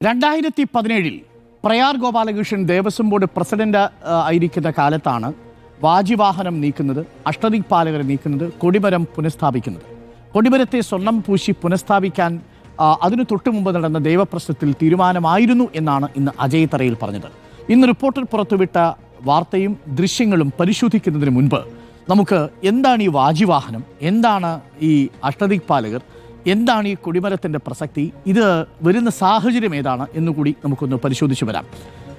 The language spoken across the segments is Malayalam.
2017 പ്രയാർ ഗോപാലകൃഷ്ണൻ ദേവസ്വം ബോർഡ് പ്രസിഡന്റ് ആയിരിക്കുന്ന കാലത്താണ് വാജിവാഹനം നീക്കുന്നത്, അഷ്ടദിക്പാലകരെ നീക്കുന്നത്, കൊടിമരം പുനഃസ്ഥാപിക്കുന്നത്. കൊടിമരത്തെ സ്വർണം പൂശി പുനഃസ്ഥാപിക്കാൻ അതിനു തൊട്ടു മുമ്പ് നടന്ന ദേവപ്രശ്നത്തിൽ തീരുമാനമായിരുന്നു എന്നാണ് ഇന്ന് അജയ് തറയിൽ പറഞ്ഞത്. ഇന്ന് റിപ്പോർട്ടർ പുറത്തുവിട്ട വാർത്തയും ദൃശ്യങ്ങളും പരിശോധിക്കുന്നതിന് മുൻപ് നമുക്ക് എന്താണ് ഈ വാജിവാഹനം, എന്താണ് ഈ അഷ്ടദിക്പാലകർ, എന്താണ് ഈ കൊടിമരത്തിൻ്റെ പ്രസക്തി, ഇത് വരുന്ന സാഹചര്യം ഏതാണ് എന്നുകൂടി നമുക്കൊന്ന് പരിശോധിച്ചു വരാം.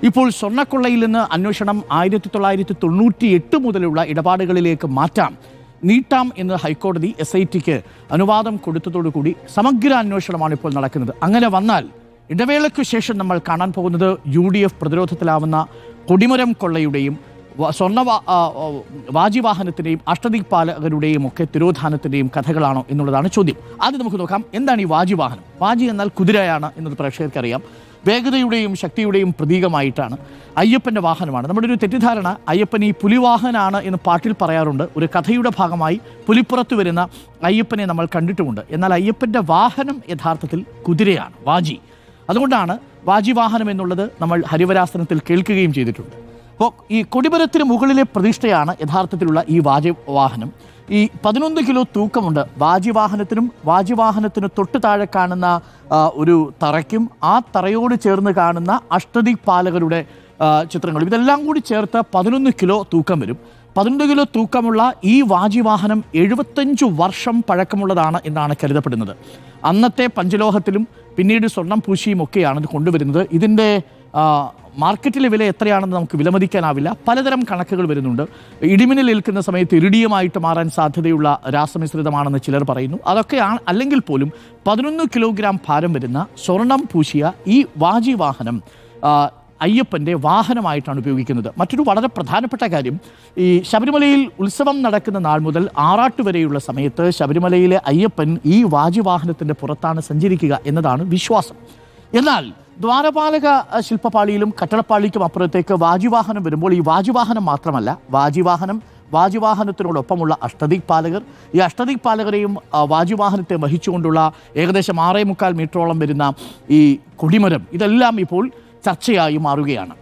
ഇപ്പോൾ സ്വർണ്ണക്കൊള്ളയിൽ നിന്ന് അന്വേഷണം 1998 മുതലുള്ള ഇടപാടുകളിലേക്ക് നീട്ടാം എന്ന് ഹൈക്കോടതി SITക്ക് അനുവാദം കൊടുത്തതോടുകൂടി സമഗ്ര അന്വേഷണമാണ് ഇപ്പോൾ നടക്കുന്നത്. അങ്ങനെ വന്നാൽ ഇടവേളയ്ക്കു ശേഷം നമ്മൾ കാണാൻ പോകുന്നത് UDF പ്രതിരോധത്തിലാവുന്ന കൊടിമരം കൊള്ളയുടെയും വാജിവാഹനത്തിൻ്റെയും അഷ്ടദിക്പാലകരുടെയും ഒക്കെ തിരോധാനത്തിൻ്റെയും കഥകളാണോ എന്നുള്ളതാണ് ചോദ്യം. ആദ്യം നമുക്ക് നോക്കാം, എന്താണ് ഈ വാജിവാഹനം. വാജി എന്നാൽ കുതിരയാണ് എന്നത് പ്രേക്ഷകർക്കറിയാം. വേഗതയുടെയും ശക്തിയുടെയും പ്രതീകമായിട്ടാണ്. അയ്യപ്പൻ്റെ വാഹനമാണ്. നമ്മുടെ ഒരു തെറ്റിദ്ധാരണ അയ്യപ്പൻ ഈ പുലിവാഹനാണ് എന്ന് പാട്ടിൽ പറയാറുണ്ട്. ഒരു കഥയുടെ ഭാഗമായി പുലിപ്പുറത്ത് വരുന്ന അയ്യപ്പനെ നമ്മൾ കണ്ടിട്ടുമുണ്ട്. എന്നാൽ അയ്യപ്പൻ്റെ വാഹനം യഥാർത്ഥത്തിൽ കുതിരയാണ്, വാജി. അതുകൊണ്ടാണ് വാജിവാഹനം എന്നുള്ളത് നമ്മൾ ഹരിവരാസനത്തിൽ കേൾക്കുകയും ചെയ്തിട്ടുണ്ട്. അപ്പോൾ ഈ കൊടിമരത്തിന് മുകളിലെ പ്രതിഷ്ഠയാണ് യഥാർത്ഥത്തിലുള്ള ഈ വാജിവാഹനം. ഈ 11 കിലോ തൂക്കമുണ്ട് വാജിവാഹനത്തിനും. വാജിവാഹനത്തിന് തൊട്ട് താഴെ കാണുന്ന ഒരു തറയ്ക്കും ആ തറയോട് ചേർന്ന് കാണുന്ന അഷ്ടദിക്പാലകരുടെ ചിത്രങ്ങളും ഇതെല്ലാം കൂടി ചേർത്ത് 11 കിലോ തൂക്കം വരും. 11 കിലോ തൂക്കമുള്ള ഈ വാജിവാഹനം 75 വർഷം പഴക്കമുള്ളതാണ് എന്നാണ് കരുതപ്പെടുന്നത്. അന്നത്തെ പഞ്ചലോഹത്തിലും പിന്നീട് സ്വർണം പൂശിയും ഒക്കെയാണ് ഇത് കൊണ്ടുവരുന്നത്. ഇതിൻ്റെ മാർക്കറ്റിലെ വില എത്രയാണെന്ന് നമുക്ക് വിലമതിക്കാനാവില്ല. പലതരം കണക്കുകൾ വരുന്നുണ്ട്. ഇടിമിന്നൽ ഏൽക്കുന്ന സമയത്ത് ഇറിഡിയമായിട്ട് മാറാൻ സാധ്യതയുള്ള രാസമിശ്രിതമാണെന്ന് ചിലർ പറയുന്നു. അതൊക്കെയാണ്. അല്ലെങ്കിൽ പോലും 11 കിലോഗ്രാം ഭാരം വരുന്ന സ്വർണം പൂശിയ ഈ വാജിവാഹനം അയ്യപ്പൻ്റെ വാഹനമായിട്ടാണ് ഉപയോഗിക്കുന്നത്. മറ്റൊരു വളരെ പ്രധാനപ്പെട്ട കാര്യം, ഈ ശബരിമലയിൽ ഉത്സവം നടക്കുന്ന നാൾ മുതൽ ആറാട്ട് വരെയുള്ള സമയത്ത് ശബരിമലയിലെ അയ്യപ്പൻ ഈ വാജിവാഹനത്തിൻ്റെ പുറത്താണ് സഞ്ചരിക്കുക എന്നതാണ് വിശ്വാസം. എന്നാൽ ദ്വാരപാലക ശില്പപാളിയിലും കട്ടളപ്പാളിക്കും അപ്പുറത്തേക്ക് വാജിവാഹനം വരുമ്പോൾ ഈ വാജിവാഹനം മാത്രമല്ല, വാജിവാഹനത്തിനോടൊപ്പമുള്ള അഷ്ടദിക്പാലകർ, ഈ അഷ്ടദിക്പാലകരെയും വാജിവാഹനത്തെ വഹിച്ചുകൊണ്ടുള്ള ഏകദേശം 6.25 മീറ്ററോളം വരുന്ന ഈ കൊടിമരം, ഇതെല്ലാം ഇപ്പോൾ ചർച്ചയായി മാറുകയാണ്.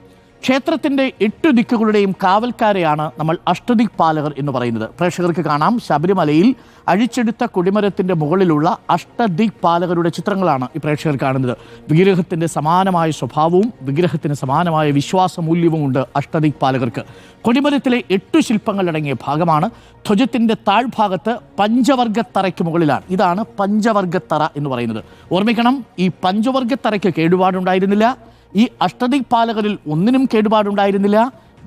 ക്ഷേത്രത്തിൻ്റെ 8 ദിക്കുകളുടെയും കാവൽക്കാരെയാണ് നമ്മൾ അഷ്ടദിക്പാലകർ എന്ന് പറയുന്നത്. പ്രേക്ഷകർക്ക് കാണാം, ശബരിമലയിൽ അഴിച്ചെടുത്ത കൊടിമരത്തിൻ്റെ മുകളിലുള്ള അഷ്ടദിക്പാലകരുടെ ചിത്രങ്ങളാണ് ഈ പ്രേക്ഷകർ കാണുന്നത്. വിഗ്രഹത്തിൻ്റെ സമാനമായ സ്വഭാവവും വിഗ്രഹത്തിന് സമാനമായ വിശ്വാസമൂല്യവും ഉണ്ട് അഷ്ടദിക്പാലകർക്ക്. കൊടിമരത്തിലെ 8 ശില്പങ്ങളടങ്ങിയ ഭാഗമാണ്. ധ്വജത്തിൻ്റെ താഴ്ഭാഗത്ത് പഞ്ചവർഗത്തറയ്ക്ക് മുകളിലാണ്. ഇതാണ് പഞ്ചവർഗത്തറ എന്ന് പറയുന്നത്. ഓർമ്മിക്കണം, ഈ പഞ്ചവർഗത്തറയ്ക്ക് കേടുപാടുണ്ടായിരുന്നില്ല. ഈ അഷ്ടദിക്പാലകരിൽ ഒന്നിനും കേടുപാടുണ്ടായിരുന്നില്ല.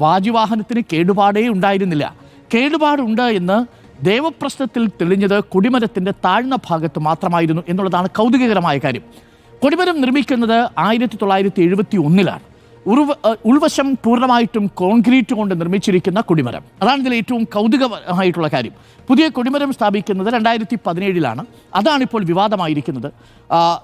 വാജിവാഹനത്തിന് കേടുപാടേ ഉണ്ടായിരുന്നില്ല. കേടുപാടുണ്ട് എന്ന് ദേവപ്രശ്നത്തിൽ തെളിഞ്ഞത് കൊടിമരത്തിൻ്റെ താഴ്ന്ന ഭാഗത്ത് മാത്രമായിരുന്നു എന്നുള്ളതാണ് കൗതുകകരമായ കാര്യം. കൊടിമരം നിർമ്മിക്കുന്നത് 1971-ലാണ്. ഉൾവശം പൂർണ്ണമായിട്ടും കോൺക്രീറ്റ് കൊണ്ട് നിർമ്മിച്ചിരിക്കുന്ന കൊടിമരം. അതാണ് ഇതിൽ ഏറ്റവും കൗതുകമായിട്ടുള്ള കാര്യം. പുതിയ കൊടിമരം സ്ഥാപിക്കുന്നത് 2017-ലാണ്. അതാണിപ്പോൾ വിവാദമായിരിക്കുന്നത്.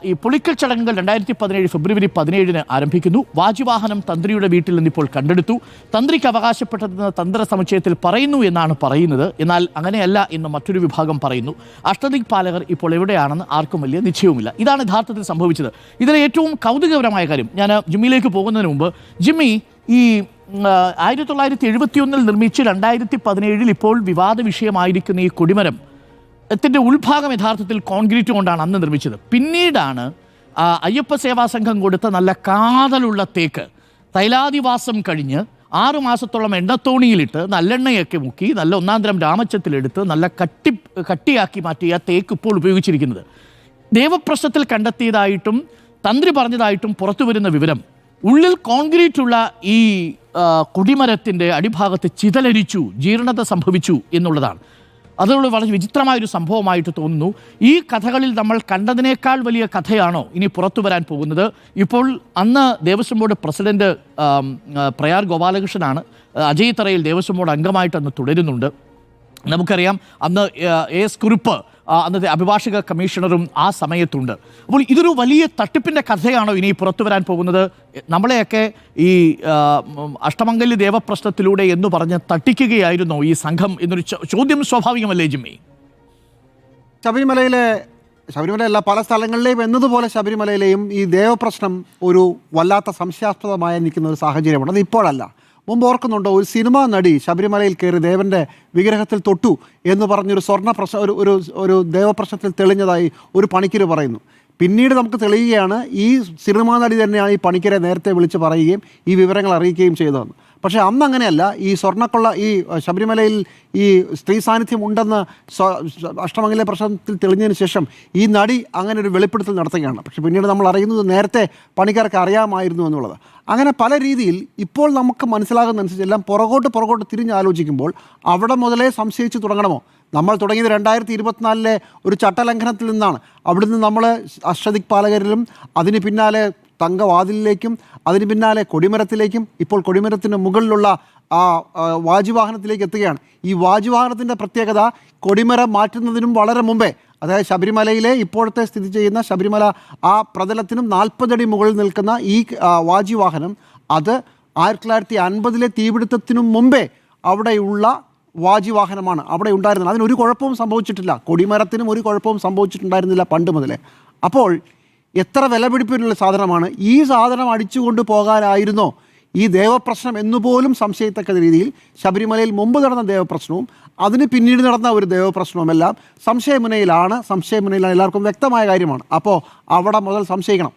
ഈ പൊളിക്കൽ ചടങ്ങുകൾ 2017 ഫെബ്രുവരി 17-ന് ആരംഭിക്കുന്നു. വാജിവാഹനം തന്ത്രിയുടെ വീട്ടിൽ നിന്നിപ്പോൾ കണ്ടെടുത്തു. തന്ത്രിക്ക് അവകാശപ്പെട്ടതെന്ന് തന്ത്ര സമുച്ചയത്തിൽ പറയുന്നു എന്നാണ് പറയുന്നത്. എന്നാൽ അങ്ങനെയല്ല എന്ന് മറ്റൊരു വിഭാഗം പറയുന്നു. അഷ്ടദിക്പാലകർ ഇപ്പോൾ എവിടെയാണെന്ന് ആർക്കും വലിയ നിശ്ചയവുമില്ല. ഇതാണ് യഥാർത്ഥത്തിൽ സംഭവിച്ചത്. ഇതിലെ ഏറ്റവും കൗതുകകരമായ കാര്യം, ഞാൻ ജിമ്മിയിലേക്ക് പോകുന്നതിന് മുമ്പ്, ജിമ്മി, ഈ 1971 നിർമ്മിച്ച് 2017 ഇപ്പോൾ വിവാദ വിഷയമായിരിക്കുന്ന ഈ കൊടിമരം ത്തിൻ്റെ ഉൾഭാഗം യഥാർത്ഥത്തിൽ കോൺക്രീറ്റ് കൊണ്ടാണ് അന്ന് നിർമ്മിച്ചത്. പിന്നീടാണ് അയ്യപ്പ സേവാ സംഘം കൊടുത്ത നല്ല കാതലുള്ള തേക്ക് തൈലാദിവാസം കഴിഞ്ഞ് 6 മാസത്തോളം എണ്ണത്തോണിയിലിട്ട് നല്ലെണ്ണയൊക്കെ മുക്കി നല്ല ഒന്നാന്തരം രാമച്ചത്തിലെടുത്ത് നല്ല കട്ടിയാക്കി മാറ്റിയ തേക്ക് ഇപ്പോൾ ഉപയോഗിച്ചിരിക്കുന്നത്. ദേവപ്രശ്നത്തിൽ കണ്ടെത്തിയതായിട്ടും തന്ത്രി പറഞ്ഞതായിട്ടും പുറത്തു വരുന്ന വിവരം, ഉള്ളിൽ കോൺക്രീറ്റുള്ള ഈ കൊടിമരത്തിൻ്റെ അടിഭാഗത്ത് ചിതലരിച്ചു, ജീർണത സംഭവിച്ചു എന്നുള്ളതാണ്. അതുകൊണ്ട് വളരെ വിചിത്രമായൊരു സംഭവമായിട്ട് തോന്നുന്നു. ഈ കഥകളിൽ നമ്മൾ കണ്ടതിനേക്കാൾ വലിയ കഥയാണോ ഇനി പുറത്തു വരാൻ പോകുന്നത്? ഇപ്പോൾ അന്ന് ദേവസ്വം ബോർഡ് പ്രസിഡന്റ് പ്രയാർ ഗോപാലകൃഷ്ണനാണ്. അജയ് തറയിൽ ദേവസ്വം ബോർഡ് അംഗമായിട്ട് അന്ന് തുടരുന്നുണ്ട്. നമുക്കറിയാം, അന്ന് AS കുറുപ്പ് അന്നത്തെ അഭിഭാഷക കമ്മീഷണറും ആ സമയത്തുണ്ട്. അപ്പോൾ ഇതൊരു വലിയ തട്ടിപ്പിൻ്റെ കഥയാണോ ഇനി പുറത്തു വരാൻ പോകുന്നത്? നമ്മളെയൊക്കെ ഈ അഷ്ടമംഗല്യ ദേവപ്രശ്നത്തിലൂടെ എന്ന് പറഞ്ഞ് തട്ടിക്കുകയായിരുന്നോ ഈ സംഘം എന്നൊരു ചോദ്യം സ്വാഭാവികമല്ലേ ജിമ്മി? ശബരിമലയിലെ ശബരിമലയല്ല, പല സ്ഥലങ്ങളിലെയും എന്നതുപോലെ ശബരിമലയിലെയും ഈ ദേവപ്രശ്നം ഒരു വല്ലാത്ത സംശയാസ്പദമായ നിൽക്കുന്ന ഒരു സാഹചര്യമാണ്. അത് ഇപ്പോഴല്ല, മുമ്പ് ഓർക്കുന്നുണ്ടോ, ഒരു സിനിമാ നടി ശബരിമലയിൽ കയറി ദേവൻ്റെ വിഗ്രഹത്തിൽ തൊട്ടു എന്ന് പറഞ്ഞൊരു സ്വർണ്ണ പ്രശ്നം ഒരു ദേവപ്രശ്നത്തിൽ തെളിഞ്ഞതായി ഒരു പണിക്കര് പറയുന്നു. പിന്നീട് നമുക്ക് തെളിയുകയാണ് ഈ സിനിമാ നടി തന്നെയാണ് ഈ പണിക്കരെ നേരത്തെ വിളിച്ച് പറയുകയും ഈ വിവരങ്ങൾ അറിയിക്കുകയും ചെയ്തതെന്ന്. പക്ഷേ അന്ന് അങ്ങനെയല്ല. ഈ സ്വർണ്ണക്കൊള്ള, ഈ ശബരിമലയിൽ ഈ സ്ത്രീ സാന്നിധ്യം ഉണ്ടെന്ന് അഷ്ടമംഗല പ്രശ്നത്തിൽ തെളിഞ്ഞതിന് ശേഷം ഈ നടി അങ്ങനെ ഒരു വെളിപ്പെടുത്തൽ നടത്തുകയാണ്. പക്ഷേ പിന്നീട് നമ്മൾ അറിയുന്നത് നേരത്തെ പണിക്കാർക്ക് അറിയാമായിരുന്നു എന്നുള്ളത്. അങ്ങനെ പല രീതിയിൽ ഇപ്പോൾ നമുക്ക് മനസ്സിലാകുന്നതനുസരിച്ച് എല്ലാം പുറകോട്ട് തിരിഞ്ഞാലോചിക്കുമ്പോൾ അവിടെ മുതലേ സംശയിച്ച് തുടങ്ങണമോ? നമ്മൾ തുടങ്ങിയത് 2024 ഒരു ചട്ടലംഘനത്തിൽ നിന്നാണ്. അവിടുന്ന് നമ്മൾ അഷ്ടദിക്പാലകരിലും അതിന് പിന്നാലെ തങ്കവാതിലിലേക്കും അതിന് പിന്നാലെ കൊടിമരത്തിലേക്കും ഇപ്പോൾ കൊടിമരത്തിന് മുകളിലുള്ള വാജിവാഹനത്തിലേക്ക് എത്തുകയാണ്. ഈ വാജിവാഹനത്തിൻ്റെ പ്രത്യേകത കൊടിമരം മാറ്റുന്നതിനും വളരെ മുമ്പേ, അതായത് ശബരിമലയിലെ ഇപ്പോഴത്തെ സ്ഥിതി ചെയ്യുന്ന ശബരിമല ആ പ്രതലത്തിനും 40 അടി മുകളിൽ നിൽക്കുന്ന ഈ വാജിവാഹനം അത് 1950 തീപിടുത്തത്തിനും മുമ്പേ അവിടെയുള്ള വാജിവാഹനമാണ്, അവിടെ ഉണ്ടായിരുന്നത്. അതിനൊരു കുഴപ്പവും സംഭവിച്ചിട്ടില്ല. കൊടിമരത്തിനും ഒരു കുഴപ്പവും സംഭവിച്ചിട്ടുണ്ടായിരുന്നില്ല പണ്ട് മുതലേ. അപ്പോൾ എത്ര വിലപിടിപ്പിനുള്ള സാധനമാണ്. ഈ സാധനം അടിച്ചുകൊണ്ട് പോകാനായിരുന്നോ ഈ ദേവപ്രശ്നം എന്നുപോലും സംശയിത്തക്ക രീതിയിൽ ശബരിമലയിൽ മുമ്പ് നടന്ന ദേവപ്രശ്നവും അതിന് പിന്നീട് നടന്ന ഒരു ദേവപ്രശ്നവുമെല്ലാം സംശയമുനയിലാണ്. എല്ലാവർക്കും വ്യക്തമായ കാര്യമാണ്. അപ്പോൾ അവിടെ മുതൽ സംശയിക്കണം.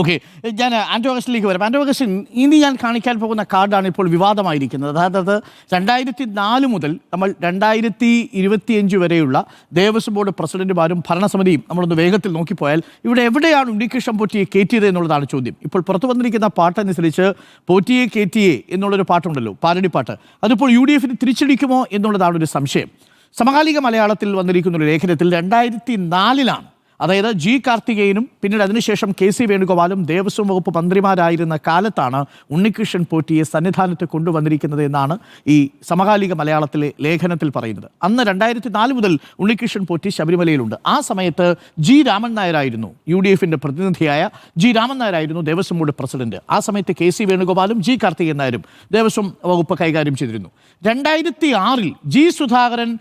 ഓക്കെ, ഞാൻ ആൻഡ്രൂ അഗസ്റ്റിലേക്ക് വരാം. ആൻഡ്രൂ അഗസ്റ്റിൻ, ഇനി ഞാൻ കാണിക്കാൻ പോകുന്ന കാർഡാണ് ഇപ്പോൾ വിവാദമായിരിക്കുന്നത്. അതായത് 2004 മുതൽ നമ്മൾ 2025 വരെയുള്ള ദേവസ്വം ബോർഡ് പ്രസിഡന്റുമാരും ഭരണസമിതിയും നമ്മളൊന്ന് വേഗത്തിൽ നോക്കിപ്പോയാൽ ഇവിടെ എവിടെയാണ് ഉണ്ണികൃഷ്ണൻ പോറ്റിയെ കയറ്റിയത് എന്നുള്ളതാണ് ചോദ്യം. ഇപ്പോൾ പുറത്തു വന്നിരിക്കുന്ന പാട്ടനുസരിച്ച് പോറ്റിയെ കയറ്റിയേ എന്നുള്ളൊരു പാട്ടുണ്ടല്ലോ, പാരടിപ്പാട്ട്, അതിപ്പോൾ UDF തിരിച്ചടിക്കുമോ എന്നുള്ളതാണ് ഒരു സംശയം. സമകാലിക മലയാളത്തിൽ വന്നിരിക്കുന്ന ഒരു ലേഖനത്തിൽ 2004 അതായത് ജി കാർത്തികേയനും പിന്നീട് അതിനുശേഷം KC വേണുഗോപാലും ദേവസ്വം വകുപ്പ് മന്ത്രിമാരായിരുന്ന കാലത്താണ് ഉണ്ണികൃഷ്ണൻ പോറ്റിയെ സന്നിധാനത്ത് കൊണ്ടുവന്നിരിക്കുന്നത് എന്നാണ് ഈ സമകാലിക മലയാളത്തിലെ ലേഖനത്തിൽ പറയുന്നത്. അന്ന് 2004 മുതൽ ഉണ്ണികൃഷ്ണൻ പോറ്റി ശബരിമലയിലുണ്ട്. ആ സമയത്ത് ജി രാമൻ നായരായിരുന്നു, UDF പ്രതിനിധിയായ ജി രാമൻ നായരായിരുന്നു ദേവസ്വം ബോർഡ് പ്രസിഡന്റ്. ആ സമയത്ത് KC വേണുഗോപാലും ജി കാർത്തികേയൻ നായരും ദേവസ്വം വകുപ്പ് കൈകാര്യം ചെയ്തിരുന്നു. 2006 ജി സുധാകരൻ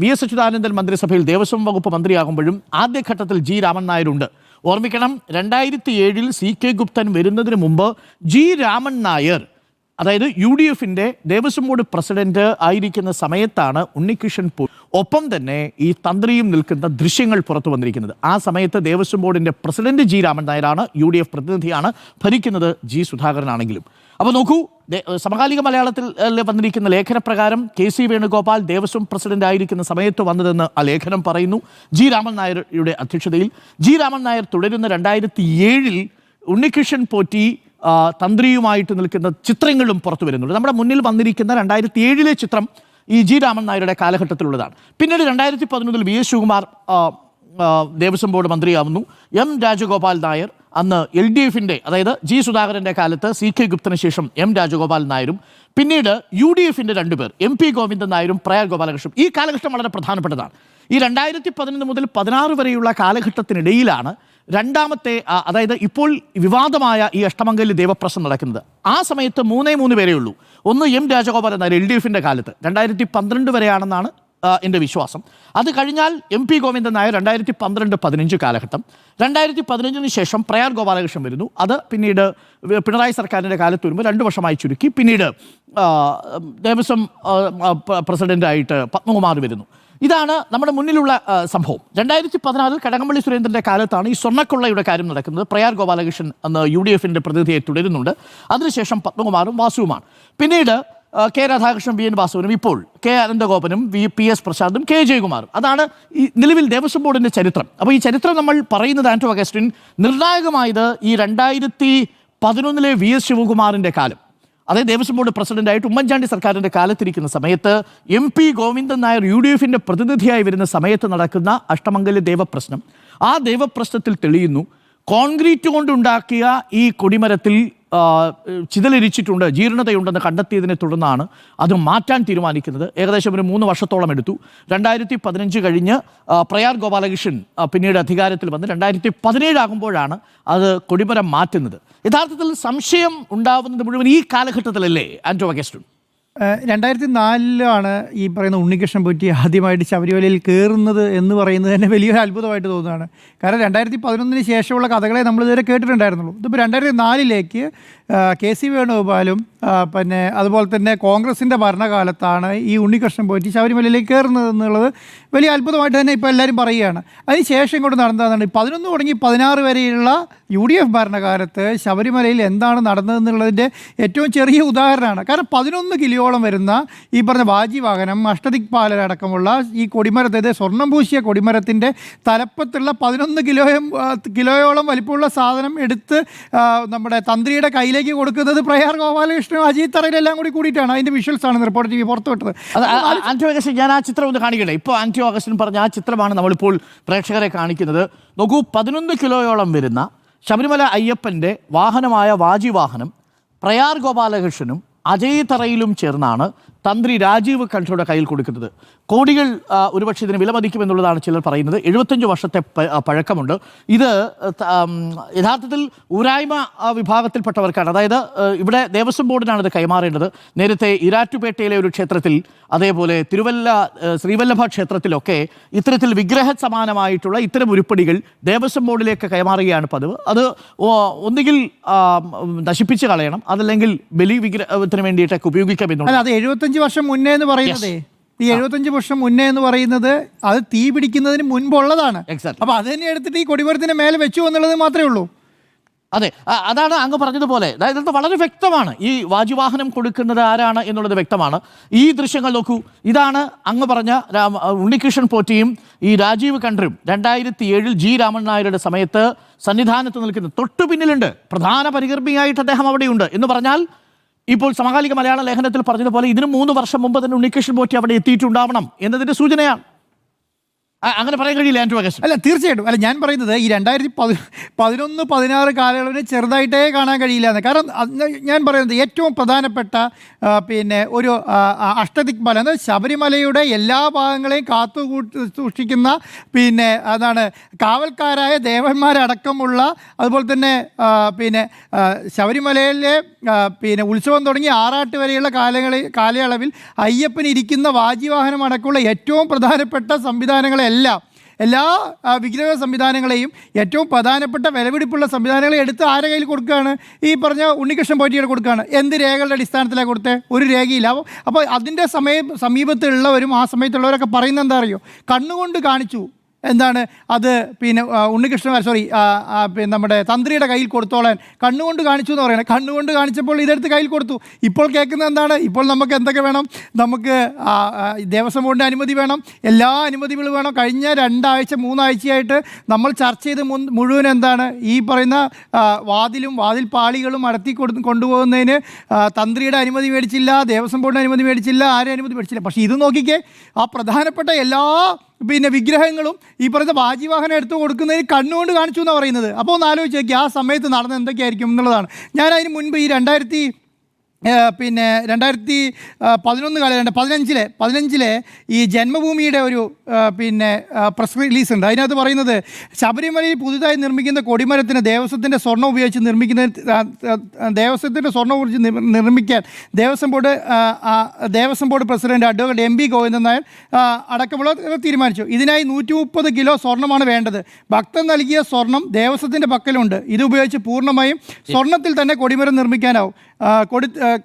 VS അച്യുതാനന്ദൻ മന്ത്രിസഭയിൽ ദേവസ്വം വകുപ്പ് മന്ത്രിയാകുമ്പോഴും ആദ്യഘട്ടത്തിൽ ജി രാമൻ നായരുണ്ട്. ഓർമ്മിക്കണം, 2007 CK ഗുപ്തൻ വരുന്നതിന് മുമ്പ് ജി രാമൻ നായർ, അതായത് UDF ദേവസ്വം ബോർഡ് പ്രസിഡന്റ് ആയിരിക്കുന്ന സമയത്താണ് ഉണ്ണികൃഷ്ണൻ പോറ്റി ഒപ്പം തന്നെ ഈ തന്ത്രിയും നിൽക്കുന്ന ദൃശ്യങ്ങൾ പുറത്തു വന്നിരിക്കുന്നത്. ആ സമയത്ത് ദേവസ്വം ബോർഡിൻ്റെ പ്രസിഡന്റ് ജി രാമൻ നായരാണ്, UDF പ്രതിനിധിയാണ്, ഭരിക്കുന്നത് ജി സുധാകരനാണെങ്കിലും. അപ്പോൾ നോക്കൂ, സമകാലിക മലയാളത്തിൽ വന്നിരിക്കുന്ന ലേഖനപ്രകാരം KC വേണുഗോപാൽ ദേവസ്വം പ്രസിഡന്റ് ആയിരിക്കുന്ന സമയത്ത് വന്നതെന്ന് ആ ലേഖനം പറയുന്നു. ജി രാമൻ നായരുടെ അധ്യക്ഷതയിൽ ജി രാമൻ നായർ തുടരുന്ന 2007 ഉണ്ണികൃഷ്ണൻ പോറ്റി തന്ത്രിയുമായിട്ട് നിൽക്കുന്ന ചിത്രങ്ങളും പുറത്തു വരുന്നുണ്ട്. നമ്മുടെ മുന്നിൽ വന്നിരിക്കുന്ന 2007 ചിത്രം ഈ ജി രാമൻ നായരുടെ കാലഘട്ടത്തിലുള്ളതാണ്. പിന്നീട് 2011 VS ശിവകുമാർ ദേവസ്വം ബോർഡ് മന്ത്രിയാവുന്നു. M രാജഗോപാൽ നായർ അന്ന് LDF അതായത് ജി സുധാകരൻ്റെ കാലത്ത് CK ഗുപ്തന് ശേഷം M രാജഗോപാൽ നായരും പിന്നീട് UDF 2 പേർ MP ഗോവിന്ദൻ നായരും പ്രയാർ ഗോപാലകൃഷ്ണൻ. ഈ കാലഘട്ടം വളരെ പ്രധാനപ്പെട്ടതാണ്. ഈ 2011 മുതൽ 16 വരെയുള്ള കാലഘട്ടത്തിനിടയിലാണ് രണ്ടാമത്തെ, അതായത് ഇപ്പോൾ വിവാദമായ ഈ അഷ്ടമംഗല്യ ദേവപ്രശ്നം നടക്കുന്നത്. ആ സമയത്ത് 3 പേരേ ഉള്ളൂ. ഒന്ന് M രാജഗോപാലൻ നായർ LDF കാലത്ത് 2012 വരെയാണെന്നാണ് എൻ്റെ വിശ്വാസം. അത് കഴിഞ്ഞാൽ MP ഗോവിന്ദൻ നായർ 2012-15 കാലഘട്ടം. 2015 ശേഷം പ്രയാർ ഗോപാലകൃഷ്ണൻ വരുന്നു. അത് പിന്നീട് പിണറായി സർക്കാരിൻ്റെ കാലത്ത് വരുമ്പോൾ 2 വർഷമായി ചുരുക്കി. പിന്നീട് ദേവസ്വം പ്രസിഡൻ്റായിട്ട് പത്മകുമാർ വരുന്നു. ഇതാണ് നമ്മുടെ മുന്നിലുള്ള സംഭവം. 2014 കടകംപള്ളി സുരേന്ദ്രൻ്റെ കാലത്താണ് ഈ സ്വർണ്ണക്കൊള്ളയുടെ കാര്യം നടക്കുന്നത്. പ്രയാർ ഗോപാലകൃഷ്ണൻ അന്ന് UDF പ്രതിനിധിയെ തുടരുന്നുണ്ട്. അതിനുശേഷം പത്മകുമാറും വാസുവുമാണ്. പിന്നീട് K രാധാകൃഷ്ണൻ, VN വാസുവിനും, ഇപ്പോൾ K അനന്തഗോപനും PS പ്രസാദും K ജയകുമാറും. അതാണ് ഈ നിലവിൽ ദേവസ്വം ബോർഡിൻ്റെ ചരിത്രം. അപ്പോൾ ഈ ചരിത്രം നമ്മൾ പറയുന്നത് ആൻഡ്രൂ അഗസ്റ്റിൻ, നിർണായകമായത് ഈ 2011 VS ശിവകുമാറിൻ്റെ കാലം, അതായത് ദേവസ്വം ബോർഡ് പ്രസിഡന്റായിട്ട് ഉമ്മൻചാണ്ടി സർക്കാരിൻ്റെ കാലത്തിരിക്കുന്ന സമയത്ത് MP ഗോവിന്ദൻ നായർ UDF പ്രതിനിധിയായി വരുന്ന സമയത്ത് നടക്കുന്ന അഷ്ടമംഗല്യ ദേവപ്രശ്നം. ആ ദേവപ്രശ്നത്തിൽ തെളിയുന്നു കോൺക്രീറ്റ് കൊണ്ടുണ്ടാക്കിയ ഈ കൊടിമരത്തിൽ ചിതലിരിച്ചിട്ടുണ്ട്, ജീർണതയുണ്ടെന്ന് കണ്ടെത്തിയതിനെ തുടർന്നാണ് അത് മാറ്റാൻ തീരുമാനിക്കുന്നത്. ഏകദേശം ഒരു 3 വർഷത്തോളം എടുത്തു. 2015 കഴിഞ്ഞ് പ്രയാർ ഗോപാലകൃഷ്ണൻ പിന്നീട് അധികാരത്തിൽ വന്ന് 2017 ആകുമ്പോഴാണ് അത് കൊടിമരം മാറ്റുന്നത്. യഥാർത്ഥത്തിൽ സംശയം ഉണ്ടാവുന്നത് മുഴുവൻ ഈ കാലഘട്ടത്തിലല്ലേ ആൻഡ്രൂ അഗസ്റ്റിൻ? 2004 ഈ പറയുന്ന ഉണ്ണികൃഷ്ണൻ പോറ്റി ആദ്യമായിട്ട് ശബരിമലയിൽ കയറുന്നത് എന്ന് പറയുന്നത് തന്നെ വലിയൊരു അത്ഭുതമായിട്ട് തോന്നുകയാണ്. കാരണം 2011 ശേഷമുള്ള കഥകളെ നമ്മൾ ഇതുവരെ കേട്ടിട്ടുണ്ടായിരുന്നുള്ളൂ. ഇതിപ്പോൾ 2004 KC വേണുഗോപാലും പിന്നെ അതുപോലെ തന്നെ കോൺഗ്രസിൻ്റെ ഭരണകാലത്താണ് ഈ ഉണ്ണികൃഷ്ണൻ പോറ്റി ശബരിമലയിലേക്ക് കയറുന്നത് എന്നുള്ളത് വലിയ അത്ഭുതമായിട്ട് തന്നെ ഇപ്പോൾ എല്ലാവരും പറയുകയാണ്. അതിന് ശേഷം ഇങ്ങോട്ട് നടന്നതാണ് 11 തുടങ്ങി 16 വരെയുള്ള UDF ഭരണകാലത്ത് ശബരിമലയിൽ എന്താണ് നടന്നതെന്നുള്ളതിൻ്റെ ഏറ്റവും ചെറിയ ഉദാഹരണമാണ്. കാരണം 11 കിലോയോളം വരുന്ന ഈ പറഞ്ഞ വാജിവാഹനം, അഷ്ടദിക്പാലരടക്കമുള്ള ഈ കൊടിമരത്തെ സ്വർണ്ണം പൂശിയ കൊടിമരത്തിൻ്റെ തലപ്പത്തുള്ള 11 കിലോയോളം വലിപ്പമുള്ള സാധനം എടുത്ത് നമ്മുടെ തന്ത്രിയുടെ കയ്യിലേക്ക് കൊടുക്കുന്നത് പ്രയാർ ഗോപാലകൃഷ്ണനും അജിത് തറയിലെല്ലാം കൂടിയിട്ടാണ്. അതിൻ്റെ വിഷ്വൽസ് ആണ് റിപ്പോർട്ടർ TV പുറത്തുവിട്ടത്. ആന്റോ അഗസ്റ്റിൻ, ഞാൻ ആ ചിത്രം ഒന്ന് കാണിക്കട്ടെ. ഇപ്പോൾ ആന്റോ അഗസ്റ്റിൻ പറഞ്ഞ ആ ചിത്രമാണ് നമ്മളിപ്പോൾ പ്രേക്ഷകരെ കാണിക്കുന്നത്. നോക്കൂ, 11 കിലോയോളം വരുന്ന ശബരിമല അയ്യപ്പൻ്റെ വാഹനമായ വാജിവാഹനം പ്രയാർ ഗോപാലകൃഷ്ണനും അജയ് തറയിലും ചേർന്നാണ് തന്ത്രി രാജീവ് കണ്ഠയുടെ കയ്യിൽ കൊടുക്കുന്നത്. കോടികൾ ഒരുപക്ഷെ ഇതിന് വിലമതിക്കുമെന്നുള്ളതാണ് ചിലർ പറയുന്നത്. 75 വർഷത്തെ പഴക്കമുണ്ട്. ഇത് യഥാർത്ഥത്തിൽ ഊരായ്മ വിഭാഗത്തിൽപ്പെട്ടവർക്കാണ്. അതായത് ഇവിടെ ദേവസ്വം ബോർഡിനാണ് ഇത് കൈമാറേണ്ടത്. നേരത്തെ ഇരാറ്റുപേട്ടയിലെ ഒരു ക്ഷേത്രത്തിൽ, അതേപോലെ ശ്രീവല്ലഭ ക്ഷേത്രത്തിലൊക്കെ ഇത്തരത്തിൽ വിഗ്രഹ സമാനമായിട്ടുള്ള ഇത്തരം ഉരുപ്പടികൾ ദേവസ്വം ബോർഡിലേക്ക് കൈമാറുകയാണ് പതിവ്. അത് ഒന്നുകിൽ നശിപ്പിച്ച് കളയണം, അതല്ലെങ്കിൽ ബലി വിഗ്രഹത്തിന് വേണ്ടിയിട്ടൊക്കെ ഉപയോഗിക്കാം എന്നുള്ളത്. അത് 75 വർഷം മുന്നേ എന്ന് പറയുന്നത്, ഈ 75 വർഷം മുന്നേ എന്ന് പറയുന്നത് അത് തീ പിടിക്കുന്നതിന് മുൻപുള്ളതാണ്. അപ്പൊ അത് തന്നെ എടുത്തിട്ട് ഈ കൊടിമരത്തിന് മേലെ വെച്ചു എന്നുള്ളത് മാത്രമേ ഉള്ളൂ. അതെ, അതാണ് അങ്ങ് പറഞ്ഞതുപോലെ. അതായത് വളരെ വ്യക്തമാണ് ഈ വാജിവാഹനം കൊടുക്കുന്നത് ആരാണ് എന്നുള്ളത് വ്യക്തമാണ്. ഈ ദൃശ്യങ്ങൾ നോക്കൂ. ഇതാണ് അങ്ങ് പറഞ്ഞ ഉണ്ണികൃഷ്ണൻ പോറ്റിയും ഈ രാജീവ് കണ്ഠരും 2007 G രാമൻ നായരുടെ സമയത്ത് സന്നിധാനത്ത് നിൽക്കുന്നത്. തൊട്ടു പിന്നിലുണ്ട് പ്രധാന പരികർമ്മിയായിട്ട് അദ്ദേഹം അവിടെയുണ്ട് എന്ന് പറഞ്ഞാൽ, ഇപ്പോൾ സമകാലിക മലയാള ലേഖനത്തിൽ പറഞ്ഞതുപോലെ ഇതിന് 3 വർഷം മുമ്പ് തന്നെ ഉണ്ണികൃഷ്ണൻ പോറ്റി അവിടെ എത്തിയിട്ടുണ്ടാവണം എന്നതിൻ്റെ സൂചനയാണ്. അങ്ങനെ പറയാൻ കഴിയില്ല ആന്റോ അഗസ്റ്റിൻ? അല്ല, തീർച്ചയായിട്ടും. അല്ല, ഞാൻ പറയുന്നത് ഈ 2011-16 കാലയളവിന് ചെറുതായിട്ടേ കാണാൻ കഴിയില്ല എന്ന്. കാരണം ഞാൻ പറയുന്നത് ഏറ്റവും പ്രധാനപ്പെട്ട ഒരു അഷ്ടദിക്പാലം, അതായത് ശബരിമലയുടെ എല്ലാ ഭാഗങ്ങളെയും സൂക്ഷിക്കുന്ന അതാണ് കാവൽക്കാരായ ദേവന്മാരടക്കമുള്ള, അതുപോലെ തന്നെ ശബരിമലയിലെ ഉത്സവം തുടങ്ങി ആറാട്ട് വരെയുള്ള കാലയളവിൽ അയ്യപ്പൻ ഇരിക്കുന്ന വാജിവാഹനം അടക്കമുള്ള ഏറ്റവും പ്രധാനപ്പെട്ട എല്ലാ വിഗ്രഹ സംവിധാനങ്ങളെയും, ഏറ്റവും പ്രധാനപ്പെട്ട വിലപിടിപ്പുള്ള സംവിധാനങ്ങളെ എടുത്ത് ആരെ കയ്യിൽ കൊടുക്കുകയാണ്? ഈ പറഞ്ഞ ഉണ്ണികൃഷ്ണൻ പോറ്റിയുടെ കൊടുക്കുകയാണ്. എന്ത് രേഖകളുടെ അടിസ്ഥാനത്തിലാണ് കൊടുത്തത്? ഒരു രേഖയില്ല. അപ്പോൾ അതിൻ്റെ സമീപത്തുള്ളവരും ആ സമയത്തുള്ളവരൊക്കെ പറയുന്നത് എന്താ അറിയോ? കണ്ണുകൊണ്ട് കാണിച്ചു. എന്താണ് അത്? നമ്മുടെ തന്ത്രിയുടെ കയ്യിൽ കൊടുത്തോളാൻ കണ്ണുകൊണ്ട് കാണിച്ചു എന്ന് പറയുന്നത്. കണ്ണുകൊണ്ട് കാണിച്ചപ്പോൾ ഇതെടുത്ത് കയ്യിൽ കൊടുത്തു. ഇപ്പോൾ കേൾക്കുന്നത് എന്താണ്? ഇപ്പോൾ നമുക്ക് എന്തൊക്കെ വേണം? നമുക്ക് ദേവസ്വം ബോർഡിൻ്റെ അനുമതി വേണം, എല്ലാ അനുമതികളും വേണം. കഴിഞ്ഞ 2-3 ആഴ്ചയായിട്ട് നമ്മൾ ചർച്ച ചെയ്ത് മുഴുവൻ എന്താണ്? ഈ പറയുന്ന വാതിൽ പാളികളും കൊണ്ടുപോകുന്നതിന് തന്ത്രിയുടെ അനുമതി മേടിച്ചില്ല, ദേവസ്വം ബോർഡിൻ്റെ അനുമതി മേടിച്ചില്ല, ആരും അനുമതി മേടിച്ചില്ല. പക്ഷേ ഇത് നോക്കിക്കേ, ആ പ്രധാനപ്പെട്ട എല്ലാ വിഗ്രഹങ്ങളും ഈ പറയുന്ന വാജിവാഹനം എടുത്തു കൊടുക്കുന്നതിന് കണ്ണുകൊണ്ട് കാണിച്ചു എന്നാണ് പറയുന്നത്. അപ്പോൾ ഒന്ന് ആലോചിച്ച് നോക്കി ആ സമയത്ത് നടന്ന എന്തൊക്കെയായിരിക്കും എന്നുള്ളതാണ്. ഞാൻ അതിന് മുൻപ് ഈ 2015 ഈ ജന്മഭൂമിയുടെ ഒരു പ്രസ് റിലീസ് ഉണ്ട്. അതിനകത്ത് പറയുന്നത് ശബരിമലയിൽ പുതുതായി നിർമ്മിക്കുന്ന കൊടിമരത്തിന് ദേവസ്വത്തിൻ്റെ സ്വർണ്ണം ഉപയോഗിച്ച് നിർമ്മിക്കാൻ Devaswom board president advocate MP Govindan Nair അടക്കമുള്ള തീരുമാനിച്ചു. ഇതിനായി 130 കിലോ സ്വർണ്ണമാണ് വേണ്ടത്. ഭക്തൻ നൽകിയ സ്വർണം ദേവസ്വത്തിൻ്റെ പക്കലുണ്ട്. ഇത് ഉപയോഗിച്ച് പൂർണ്ണമായും സ്വർണ്ണത്തിൽ തന്നെ കൊടിമരം നിർമ്മിക്കാനാവും.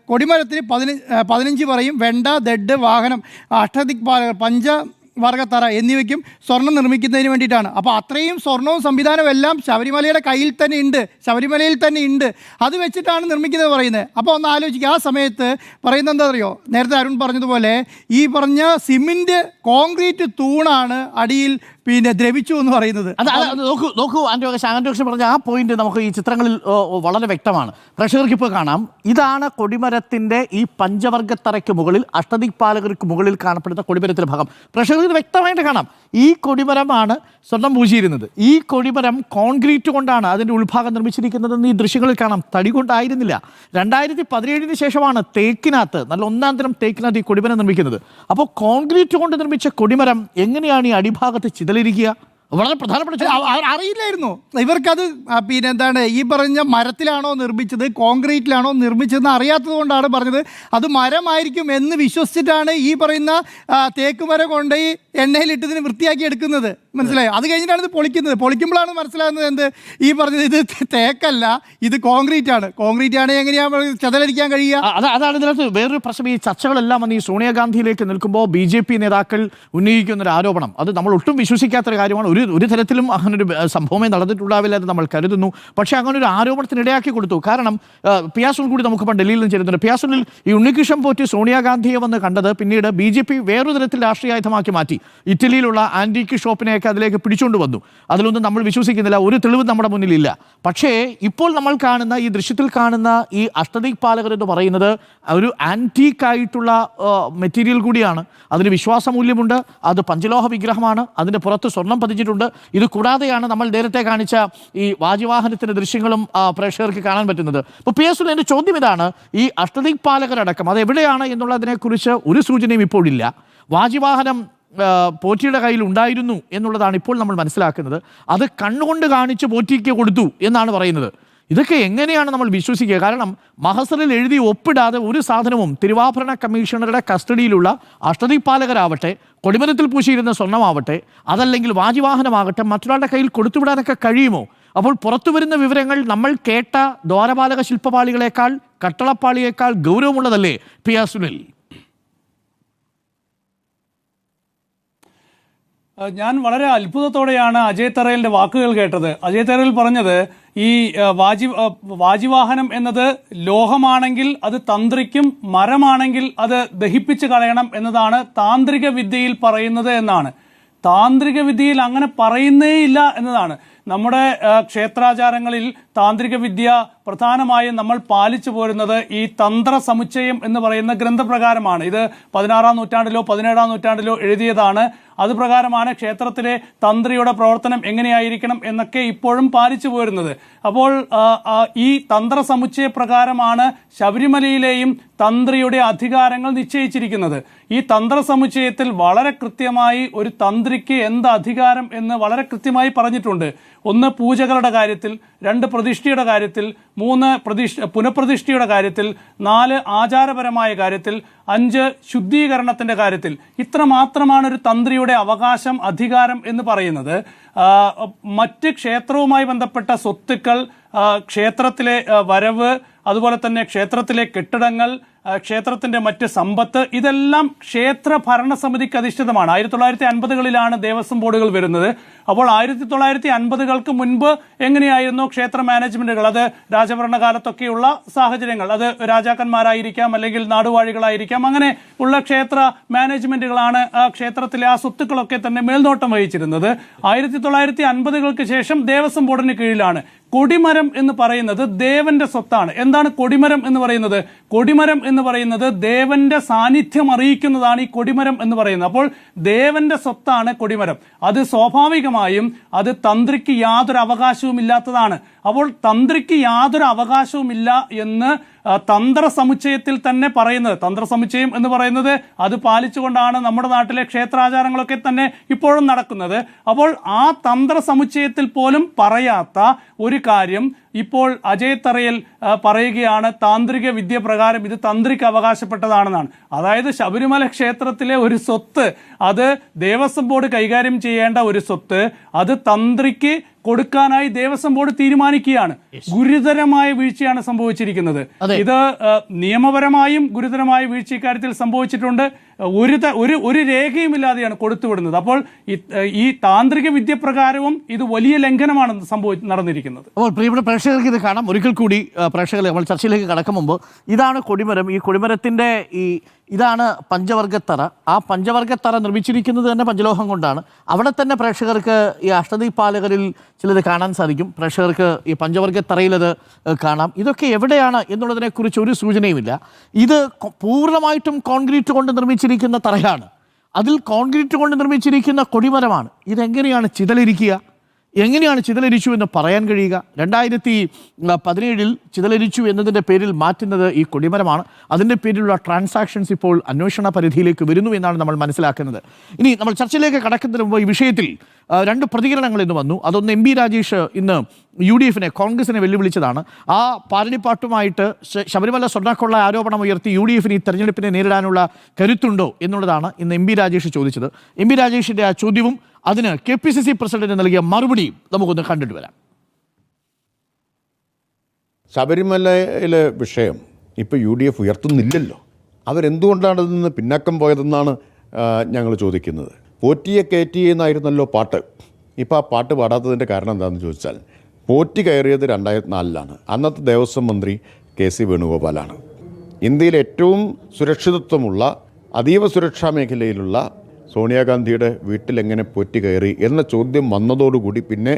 കൊടിമരത്തിന് 15 പറയും, വെണ്ട, ദഡ്, വാഹനം, അഷ്ടദിക്പാലകർ, പഞ്ചവർഗത്തറ എന്നിവയ്ക്കും സ്വർണം നിർമ്മിക്കുന്നതിന് വേണ്ടിയിട്ടാണ്. അപ്പോൾ അത്രയും സ്വർണവും സംവിധാനവും എല്ലാം ശബരിമലയുടെ കയ്യിൽ തന്നെ ഉണ്ട്, ശബരിമലയിൽ തന്നെ ഉണ്ട്. അത് വെച്ചിട്ടാണ് നിർമ്മിക്കുന്നത് പറയുന്നത്. അപ്പോൾ ഒന്ന് ആലോചിക്കുക, ആ സമയത്ത് പറയുന്നത് എന്താ അറിയോ? നേരത്തെ അരുൺ പറഞ്ഞതുപോലെ ഈ പറഞ്ഞ സിമെൻറ്റ് കോൺക്രീറ്റ് തൂണാണ് അടിയിൽ ദ്രവിച്ചു എന്ന് പറയുന്നത്. നോക്കൂ ആന്റോ അഗസ്റ്റിൻ പറഞ്ഞ ആ പോയിന്റ് നമുക്ക് ഈ ചിത്രങ്ങളിൽ വളരെ വ്യക്തമാണ്. പ്രേക്ഷകർക്ക് ഇപ്പോൾ കാണാം. ഇതാണ് കൊടിമരത്തിൻ്റെ ഈ പഞ്ചവർഗത്തറയ്ക്ക് മുകളിൽ, അഷ്ടദിക്പാലകർക്ക് മുകളിൽ കാണപ്പെടുന്ന കൊടിമരത്തിൻ്റെ ഭാഗം. പ്രേക്ഷകർക്ക് വ്യക്തമായിട്ട് കാണാം. ഈ കൊടിമരമാണ് സ്വർണ്ണം പൂശിയിരുന്നത്. ഈ കൊടിമരം കോൺക്രീറ്റ് കൊണ്ടാണ് അതിൻ്റെ ഉൾഭാഗം നിർമ്മിച്ചിരിക്കുന്നതെന്ന് ഈ ദൃശ്യങ്ങളിൽ കാണാം. തടി കൊണ്ടായിരുന്നില്ല. 2017 ശേഷമാണ് തേക്കിനകത്ത്, നല്ല ഒന്നാം തരം തേക്കിനകത്ത് ഈ കൊടിമരം നിർമ്മിക്കുന്നത്. അപ്പോൾ കോൺക്രീറ്റ് കൊണ്ട് നിർമ്മിച്ച കൊടിമരം എങ്ങനെയാണ് ഈ അടിഭാഗത്ത് ചിതലിരിക്കുക? വളരെ പ്രധാനപ്പെട്ട അറിയില്ലായിരുന്നു ഇവർക്കത്. പിന്നെ എന്താണ് ഈ പറഞ്ഞ മരത്തിലാണോ നിർമ്മിച്ചത് കോൺക്രീറ്റിലാണോ നിർമ്മിച്ചതെന്ന് അറിയാത്തത് കൊണ്ടാണ് പറഞ്ഞത് അത് മരമായിരിക്കും എന്ന് വിശ്വസിച്ചിട്ടാണ് ഈ പറയുന്ന തേക്ക് മരം കൊണ്ട് ഈ എണ്ണയിലിട്ടതിന് വൃത്തിയാക്കി എടുക്കുന്നത്. മനസ്സിലായോ? അത് കഴിഞ്ഞിട്ടാണ് ഇത് പൊളിക്കുമ്പോഴാണ് മനസ്സിലാകുന്നത് എന്ത് ഈ പറഞ്ഞത് ഇത് തേക്കല്ല, ഇത് കോൺക്രീറ്റ് ആണ്. കോൺക്രീറ്റ് ആണ് എങ്ങനെയാണ് ചതലരിക്കാൻ കഴിയുക? അതാണ് ഇതിനകത്ത് വേറൊരു പ്രശ്നം. ഈ ചർച്ചകളെല്ലാം വന്ന് ഈ സോണിയാഗാന്ധിയിലേക്ക് നിൽക്കുമ്പോൾ BJP നേതാക്കൾ ഉന്നയിക്കുന്ന ഒരു ആരോപണം, അത് നമ്മൾ ഒട്ടും വിശ്വസിക്കാത്തൊരു കാര്യമാണ്. ഒരു തരത്തിലും അങ്ങനൊരു സംഭവമേ നടന്നിട്ടുണ്ടാവില്ല എന്ന് നമ്മൾ കരുതുന്നു. പക്ഷേ അങ്ങനെ ഒരു ആരോപണത്തിന് ഇടയാക്കി കൊടുത്തു. കാരണം പിയാസുൽ കൂടി നമുക്കിപ്പോൾ ഡൽഹിയിൽ നിന്ന് ചേരുന്നുണ്ട്. പിയാസുലിൽ ഈ ഉണ്ണികൃഷ്ണൻ പോറ്റി സോണിയാഗാന്ധിയെ വന്ന് കണ്ടത് പിന്നീട് BJP വേറൊരു തരത്തിൽ രാഷ്ട്രീയായുധമാക്കി മാറ്റി. ഇറ്റലിയിലുള്ള ആൻറ്റീക്ക് ഷോപ്പിനെയൊക്കെ അതിലേക്ക് പിടിച്ചുകൊണ്ട് വന്നു. അതിലൊന്നും നമ്മൾ വിശ്വസിക്കുന്നില്ല, ഒരു തെളിവ് നമ്മുടെ മുന്നിലില്ല. പക്ഷേ ഇപ്പോൾ നമ്മൾ കാണുന്ന ഈ ദൃശ്യത്തിൽ കാണുന്ന ഈ അഷ്ടദിക്പാലകർ എന്ന് പറയുന്നത് ഒരു ആൻറ്റീക്കായിട്ടുള്ള മെറ്റീരിയൽ കൂടിയാണ്. അതിന് വിശ്വാസമൂല്യമുണ്ട്. അത് പഞ്ചലോഹ വിഗ്രഹമാണ്. അതിൻ്റെ പുറത്ത് സ്വർണം പതിച്ചിട്ടുണ്ട്. ഇത് കൂടാതെയാണ് നമ്മൾ നേരത്തെ കാണിച്ച ഈ വാജിവാഹനത്തിൻ്റെ ദൃശ്യങ്ങളും പ്രേക്ഷകർക്ക് കാണാൻ പറ്റുന്നത്. ഇപ്പോൾ PSL എൻ്റെ ചോദ്യം ഇതാണ്, ഈ അഷ്ടദിക്പാലകരടക്കം അത് എവിടെയാണ് എന്നുള്ളതിനെക്കുറിച്ച് ഒരു സൂചനയും ഇപ്പോഴില്ല. വാജിവാഹനം പോറ്റിയുടെ കയ്യിൽ ഉണ്ടായിരുന്നു എന്നുള്ളതാണ് ഇപ്പോൾ നമ്മൾ മനസ്സിലാക്കുന്നത്. അത് കണ്ണുകൊണ്ട് കാണിച്ച് പോറ്റിക്ക് കൊടുത്തു എന്നാണ് പറയുന്നത്. ഇതൊക്കെ എങ്ങനെയാണ് നമ്മൾ വിശ്വസിക്കുക? കാരണം മഹസറിൽ എഴുതി ഒപ്പിടാതെ ഒരു സാധനവും തിരുവാഭരണ കമ്മീഷണറുടെ കസ്റ്റഡിയിലുള്ള അഷ്ടദിക്പാലകരാവട്ടെ, കൊടിമരത്തിൽ പൂശിയിരുന്ന സ്വർണ്ണമാവട്ടെ, അതല്ലെങ്കിൽ വാജിവാഹനമാകട്ടെ മറ്റൊരാളുടെ കയ്യിൽ കൊടുത്തുവിടാനൊക്കെ കഴിയുമോ? അപ്പോൾ പുറത്തു വരുന്ന വിവരങ്ങൾ നമ്മൾ കേട്ട ദ്വാരപാലക ശില്പപാളികളെക്കാൾ കട്ടളപ്പാളിയേക്കാൾ ഗൗരവമുള്ളതല്ലേ പിയാസുനിൽ? ഞാൻ വളരെ അത്ഭുതത്തോടെയാണ് അജയ് തറയലിന്റെ വാക്കുകൾ കേട്ടത്. അജയ് തറയൽ പറഞ്ഞത് ഈ വാജിവാഹനം എന്നത് ലോഹമാണെങ്കിൽ അത് തന്ത്രിക്കും, മരമാണെങ്കിൽ അത് ദഹിപ്പിച്ച് കളയണം എന്നതാണ് താന്ത്രിക വിദ്യയിൽ പറയുന്നത് എന്നാണ്. താന്ത്രിക വിദ്യയിൽ അങ്ങനെ പറയുന്നേയില്ല എന്നതാണ്. നമ്മുടെ ക്ഷേത്രാചാരങ്ങളിൽ താന്ത്രിക വിദ്യ പ്രധാനമായും നമ്മൾ പാലിച്ചു പോരുന്നത് ഈ തന്ത്ര സമുച്ചയം എന്ന് പറയുന്ന ഗ്രന്ഥപ്രകാരമാണ്. ഇത് 16-ാം നൂറ്റാണ്ടിലോ 17-ാം നൂറ്റാണ്ടിലോ എഴുതിയതാണ്. അത് പ്രകാരമാണ് ക്ഷേത്രത്തിലെ തന്ത്രിയുടെ പ്രവർത്തനം എങ്ങനെയായിരിക്കണം എന്നൊക്കെ ഇപ്പോഴും പാലിച്ചു പോരുന്നത്. അപ്പോൾ ഈ തന്ത്ര സമുച്ചയ പ്രകാരമാണ് ശബരിമലയിലെയും തന്ത്രിയുടെ അധികാരങ്ങൾ നിശ്ചയിച്ചിരിക്കുന്നത്. ഈ തന്ത്ര സമുച്ചയത്തിൽ വളരെ കൃത്യമായി ഒരു തന്ത്രിക്ക് എന്ത് അധികാരം എന്ന് വളരെ കൃത്യമായി പറഞ്ഞിട്ടുണ്ട്. 1 പൂജകളുടെ കാര്യത്തിൽ, 2 പ്രതിഷ്ഠയുടെ കാര്യത്തിൽ, 3 പുനഃപ്രതിഷ്ഠയുടെ കാര്യത്തിൽ, 4 ആചാരപരമായ കാര്യത്തിൽ, 5 ശുദ്ധീകരണത്തിന്റെ കാര്യത്തിൽ. ഇത്ര മാത്രമാണ് ഒരു തന്ത്രിയുടെ അവകാശം, അധികാരം എന്ന് പറയുന്നത്. മറ്റ് ക്ഷേത്രവുമായി ബന്ധപ്പെട്ട സ്വത്തുക്കൾ, ക്ഷേത്രത്തിലെ വരവ്, അതുപോലെ തന്നെ ക്ഷേത്രത്തിലെ കെട്ടിടങ്ങൾ, ക്ഷേത്രത്തിന്റെ മറ്റ് സമ്പത്ത്, ഇതെല്ലാം ക്ഷേത്ര ഭരണസമിതിക്ക് അധിഷ്ഠിതമാണ്. 1950കളിലാണ് ദേവസ്വം ബോർഡുകൾ വരുന്നത്. അപ്പോൾ 1950കൾക്ക് മുൻപ് എങ്ങനെയായിരുന്നു ക്ഷേത്ര മാനേജ്മെന്റുകൾ? അത് രാജഭരണകാലത്തൊക്കെയുള്ള സാഹചര്യങ്ങൾ, അത് രാജാക്കന്മാരായിരിക്കാം, അല്ലെങ്കിൽ നാടുവാഴികളായിരിക്കാം, അങ്ങനെ ഉള്ള ക്ഷേത്ര മാനേജ്മെന്റുകളാണ് ക്ഷേത്രത്തിലെ ആ സ്വത്തുക്കളൊക്കെ തന്നെ മേൽനോട്ടം വഹിച്ചിരുന്നത്. 1950കൾക്ക് ശേഷം ദേവസ്വം ബോർഡിന് കീഴിലാണ്. കൊടിമരം എന്ന് പറയുന്നത് ദേവന്റെ സ്വത്താണ്. എന്താണ് കൊടിമരം എന്ന് പറയുന്നത്? കൊടിമരം എന്ന് പറയുന്നത് ദേവന്റെ സാന്നിധ്യം അറിയിക്കുന്നതാണ് ഈ കൊടിമരം എന്ന് പറയുന്നത്. അപ്പോൾ ദേവന്റെ സ്വത്താണ് കൊടിമരം. അത് സ്വാഭാവികമായും അത് തന്ത്രിക്ക് യാതൊരു അവകാശവും ഇല്ലാത്തതാണ്. അപ്പോൾ തന്ത്രിക്ക് യാതൊരു അവകാശവുമില്ല എന്ന് തന്ത്ര സമുച്ചയത്തിൽ തന്നെ പറയുന്നത്. തന്ത്ര സമുച്ചയം എന്ന് പറയുന്നത് അത് പാലിച്ചുകൊണ്ടാണ് നമ്മുടെ നാട്ടിലെ ക്ഷേത്രാചാരങ്ങളൊക്കെ തന്നെ ഇപ്പോഴും നടക്കുന്നത്. അപ്പോൾ ആ തന്ത്ര സമുച്ചയത്തിൽ പോലും പറയാത്ത ഒരു കാര്യം ഇപ്പോൾ അജയ് തറയൽ പറയുകയാണ്, താന്ത്രിക വിദ്യ പ്രകാരം ഇത് തന്ത്രിക്ക് അവകാശപ്പെട്ടതാണെന്നാണ്. അതായത് ശബരിമല ക്ഷേത്രത്തിലെ ഒരു സ്വത്ത്, അത് ദേവസ്വം ബോർഡ് കൈകാര്യം ചെയ്യേണ്ട ഒരു സ്വത്ത്, അത് തന്ത്രിക്ക് കൊടുക്കാനായി ദേവസ്വം ബോർഡ് തീരുമാനിക്കുകയാണ്. ഗുരുതരമായ വീഴ്ചയാണ് സംഭവിച്ചിരിക്കുന്നത്. ഇത് നിയമപരമായും ഗുരുതരമായ വീഴ്ച ഇക്കാര്യത്തിൽ സംഭവിച്ചിട്ടുണ്ട്. ഒരു രേഖയുമില്ലാതെയാണ് കൊടുത്തുവിടുന്നത്. അപ്പോൾ ഈ താന്ത്രിക വിദ്യ പ്രകാരവും ഇത് വലിയ ലംഘനമാണ് നടന്നിരിക്കുന്നത്. അപ്പോൾ പ്രിയപ്പെട്ട പ്രേക്ഷകർക്ക് ഇത് കാണാം. ഒരിക്കൽ കൂടി പ്രേക്ഷകർ നമ്മൾ ചർച്ചയിലേക്ക് കടക്കും മുമ്പ്, ഇതാണ് കൊടിമരം. ഈ കൊടിമരത്തിൻ്റെ ഇതാണ് പഞ്ചവർഗത്തറ. ആ പഞ്ചവർഗത്തറ നിർമ്മിച്ചിരിക്കുന്നത് തന്നെ പഞ്ചലോഹം കൊണ്ടാണ്. അവിടെ തന്നെ പ്രേക്ഷകർക്ക് ഈ അഷ്ടദിക്പാലകരിൽ ചിലത് കാണാൻ സാധിക്കും. പ്രേക്ഷകർക്ക് ഈ പഞ്ചവർഗത്തറയിലത് കാണാം. ഇതൊക്കെ എവിടെയാണ് എന്നുള്ളതിനെക്കുറിച്ച് ഒരു സൂചനയുമില്ല. ഇത് പൂർണ്ണമായിട്ടും കോൺക്രീറ്റ് കൊണ്ട് നിർമ്മിച്ചിരിക്കുന്ന തറയാണ്. അതിൽ കോൺക്രീറ്റ് കൊണ്ട് നിർമ്മിച്ചിരിക്കുന്ന കൊടിമരമാണ്. ഇതെങ്ങനെയാണ് ചിതലിരിക്കുക? എങ്ങനെയാണ് ചിതലരിച്ചു എന്ന് പറയാൻ കഴിയുക? 2017 ചിതലരിച്ചു എന്നതിൻ്റെ പേരിൽ മാറ്റുന്നത് ഈ കൊടിമരമാണ്. അതിൻ്റെ പേരിലുള്ള ട്രാൻസാക്ഷൻസ് ഇപ്പോൾ അന്വേഷണ പരിധിയിലേക്ക് വരുന്നു എന്നാണ് നമ്മൾ മനസ്സിലാക്കുന്നത്. ഇനി നമ്മൾ ചർച്ചയിലേക്ക് കടക്കുന്നതിന് മുമ്പ് ഈ വിഷയത്തിൽ 2 പ്രതികരണങ്ങൾ ഇന്ന് വന്നു. അതൊന്ന് എം പി രാജേഷ് ഇന്ന് UDF-നെ, കോൺഗ്രസിനെ വെല്ലുവിളിച്ചതാണ്. ആ പാലടിപ്പാട്ടുമായിട്ട് ശബരിമല സ്വർണ്ണക്കൊള്ള ആരോപണം ഉയർത്തി UDF-ന് ഈ തെരഞ്ഞെടുപ്പിനെ നേരിടാനുള്ള കരുത്തുണ്ടോ എന്നുള്ളതാണ് ഇന്ന് എം പി രാജേഷ് ചോദിച്ചത്. എം പി രാജേഷിൻ്റെ ആ ചോദ്യവും അതിന് KPCC പ്രസിഡന്റ് നൽകിയ മറുപടിയും നമുക്കൊന്ന് കണ്ടിട്ട് വരാം. ശബരിമലയിലെ വിഷയം ഇപ്പോൾ UDF ഉയർത്തുന്നില്ലല്ലോ. അവരെന്തുകൊണ്ടാണ് ഇതിൽ നിന്ന് പിന്നാക്കം പോയതെന്നാണ് ഞങ്ങൾ ചോദിക്കുന്നത്. പോറ്റിയെ കയറ്റി എന്നായിരുന്നല്ലോ പാട്ട്. ഇപ്പോൾ ആ പാട്ട് പാടാത്തതിൻ്റെ കാരണം എന്താണെന്ന് ചോദിച്ചാൽ, പോറ്റി കയറിയത് 2004 അന്നത്തെ ദേവസ്വം മന്ത്രി KC വേണുഗോപാലാണ്. ഇന്ത്യയിൽ ഏറ്റവും സുരക്ഷിതത്വമുള്ള, അതീവ സുരക്ഷാ മേഖലയിലുള്ള സോണിയാഗാന്ധിയുടെ വീട്ടിലെങ്ങനെ പോറ്റി കയറി എന്ന ചോദ്യം വന്നതോടുകൂടി പിന്നെ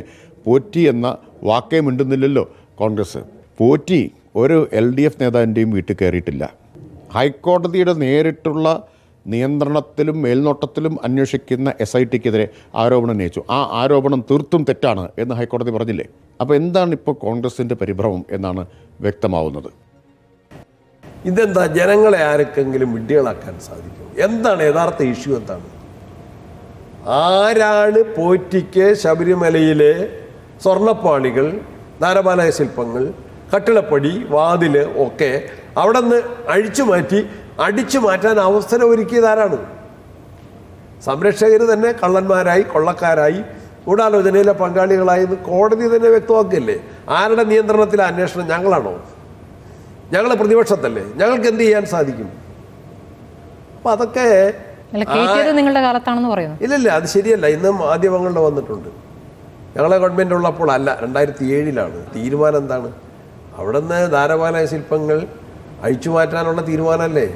പോറ്റി എന്ന വാക്കേ മിണ്ടുന്നില്ലല്ലോ കോൺഗ്രസ്. പോറ്റി ഒരു LDF നേതാവിൻ്റെയും വീട്ടിൽ കയറിയിട്ടില്ല. ഹൈക്കോടതിയുടെ നേരിട്ടുള്ള നിയന്ത്രണത്തിലും മേൽനോട്ടത്തിലും അന്വേഷിക്കുന്ന SITക്കെതിരെ ആരോപണം ഉന്നയിച്ചു. ആ ആരോപണം തീർത്തും തെറ്റാണ് എന്ന് ഹൈക്കോടതി പറഞ്ഞില്ലേ? അപ്പോൾ എന്താണ് ഇപ്പോൾ കോൺഗ്രസിൻ്റെ പരിഭ്രമം എന്നാണ് വ്യക്തമാവുന്നത്. ഇതെന്താ, ജനങ്ങളെ ആർക്കെങ്കിലും വിഡ്ഢികളാക്കാൻ സാധിക്കും? എന്താണ് യഥാർത്ഥ ഇഷ്യൂ? എന്താണ്? ആരാണ് പോറ്റിക്ക് ശബരിമലയിലെ സ്വർണ്ണപ്പാളികൾ, ധാരപാലയ ശില്പങ്ങൾ, കട്ടിളപ്പടി, വാതില് ഒക്കെ അവിടെ നിന്ന് അടിച്ചു മാറ്റാൻ അവസരം ഒരുക്കിയതാരാണ്? സംരക്ഷകർ തന്നെ കള്ളന്മാരായി, കൊള്ളക്കാരായി, ഗൂഢാലോചനയിലെ പങ്കാളികളായി എന്ന് കോടതി തന്നെ വ്യക്തമാക്കില്ലേ? ആരുടെ നിയന്ത്രണത്തിലെ അന്വേഷണം? ഞങ്ങളാണോ? ഞങ്ങൾ പ്രതിപക്ഷത്തല്ലേ? ഞങ്ങൾക്ക് എന്ത് ചെയ്യാൻ സാധിക്കും? അപ്പം അതൊക്കെ നിങ്ങളുടെ കാലത്താണെന്ന് പറയുന്നു. ഇല്ലല്ല, അത് ശരിയല്ല. ഇന്നും മാധ്യമങ്ങളിൽ വന്നിട്ടുണ്ട്. ഞങ്ങളെ ഗവൺമെൻറ് ഉള്ളപ്പോൾ അല്ല, 2007 തീരുമാനം എന്താണ്? അവിടെ നിന്ന് ധാരപാലയ ശില്പങ്ങൾ അഴിച്ചു മാറ്റാനുള്ള തീരുമാനമല്ലേ?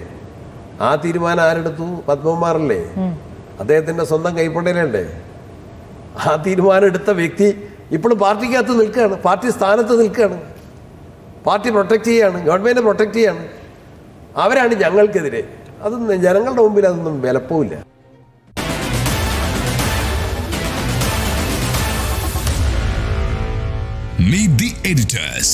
ആ തീരുമാനം ആരെടുത്തു? പത്മകുമാറല്ലേ? അദ്ദേഹത്തിൻ്റെ സ്വന്തം കൈപ്പടയിലല്ലേ? ആ തീരുമാനം എടുത്ത വ്യക്തി ഇപ്പോഴും പാർട്ടിക്കകത്ത് നിൽക്കുകയാണ്, പാർട്ടി സ്ഥാനത്ത് നിൽക്കുകയാണ്, പാർട്ടി പ്രൊട്ടക്റ്റ് ചെയ്യാണ്, ഗവൺമെൻറ് പ്രൊട്ടക്റ്റ് ചെയ്യാണ്. അവരാണ് ഞങ്ങൾക്കെതിരെ. അതൊന്നും ജനങ്ങളുടെ മുമ്പിൽ അതൊന്നും വിലപ്പോവില്ല. Meet the editors.